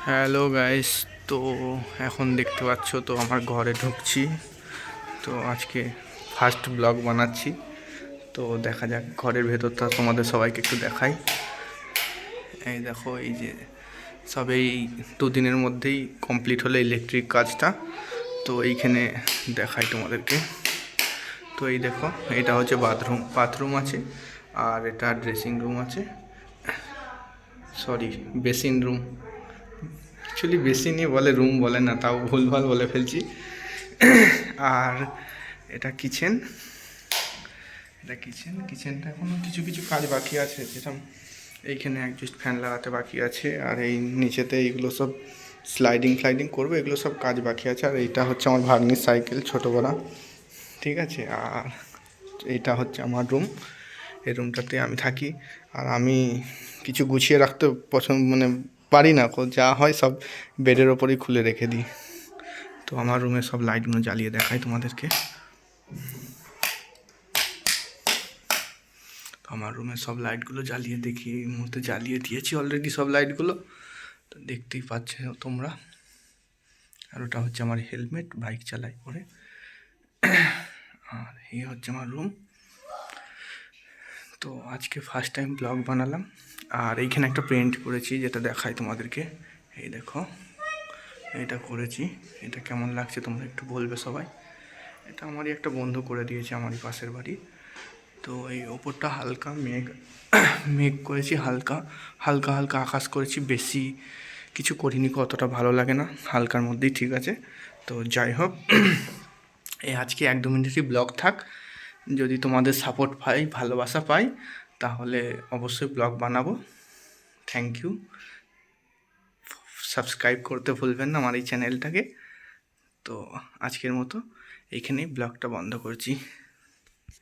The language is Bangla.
Hello guys. তো এখন দেখতে পাচ্ছ তো আমার ঘরে ঢুকছি। তো আজকে ফার্স্ট ব্লগ বানাচ্ছি। তো দেখা যাক ঘরের ভেতরটা তোমাদের সবাইকে একটু দেখাই। এই দেখো, এই যে সব এই দুদিনের মধ্যেই কমপ্লিট হলো ইলেকট্রিক কাজটা। তো এইখানে দেখাই তোমাদেরকে। তো এই দেখো, এটা হচ্ছে বাথরুম আছে, আর এটা ড্রেসিং রুম আছে, সরি বেসিন রুম। অ্যাকচুয়ালি বেসিনই বলে, রুম বলে না, তাও ভুলভাল বলে ফেলছি। আর এটা কিচেন। কিচেনটা এখনও কিছু কিছু কাজ বাকি আছে, যেরকম এইখানে একজস্ট ফ্যান লাগাতে বাকি আছে, আর এই নিচেতে এইগুলো সব স্লাইডিং করবে, এগুলো সব কাজ বাকি আছে। আর এইটা হচ্ছে আমার ভাগ্নির সাইকেল, ছোটোবেলা, ঠিক আছে। আর এইটা হচ্ছে আমার রুম। এই রুমটাতে আমি থাকি। আর আমি কিছু গুছিয়ে রাখতে পারি না, যা হয় সব বেডের ওপরেই খুলে রেখে দিই। তো আমার রুমে সব লাইটগুলো জ্বালিয়ে দেখাই তোমাদেরকে। আমার রুমে সব লাইটগুলো জ্বালিয়ে দেখি, এই মুহূর্তে জ্বালিয়ে দিয়েছি অলরেডি সব লাইটগুলো, তো দেখতেই পাচ্ছ তোমরা। আর ওটা হচ্ছে আমার হেলমেট, বাইক চালাই পরে। আর এই হচ্ছে আমার রুম। তো আজকে ফার্স্ট টাইম ব্লগ বানালাম। আর এইখানে একটা পেন্ট করেছি, যেটা দেখাই তোমাদেরকে। এই দেখো, এটা করেছি। এটা কেমন লাগছে তোমরা একটু বলবে সবাই। এটা আমারই একটা বন্ধু করে দিয়েছে, আমারই পাশের বাড়ি। তো এই ওপরটা হালকা মেঘ মেঘ করেছি, হালকা হালকা হালকা আকাশ করেছি, বেশি কিছু করিনি, অতটা ভালো লাগে না, হালকার মধ্যেই ঠিক আছে। তো যাই হোক, এই আজকে 1-2 মিনিটই ব্লগ থাক। যদি তোমাদের সাপোর্ট পাই, ভালোবাসা পাই, তাহলে অবশ্যই ব্লগ বানাবো। Thank you. সাবস্ক্রাইব করতে ভুলবেন না আমার এই চ্যানেলটাকে। তো আজকের মতো এইখানেই ব্লগটা বন্ধ করছি।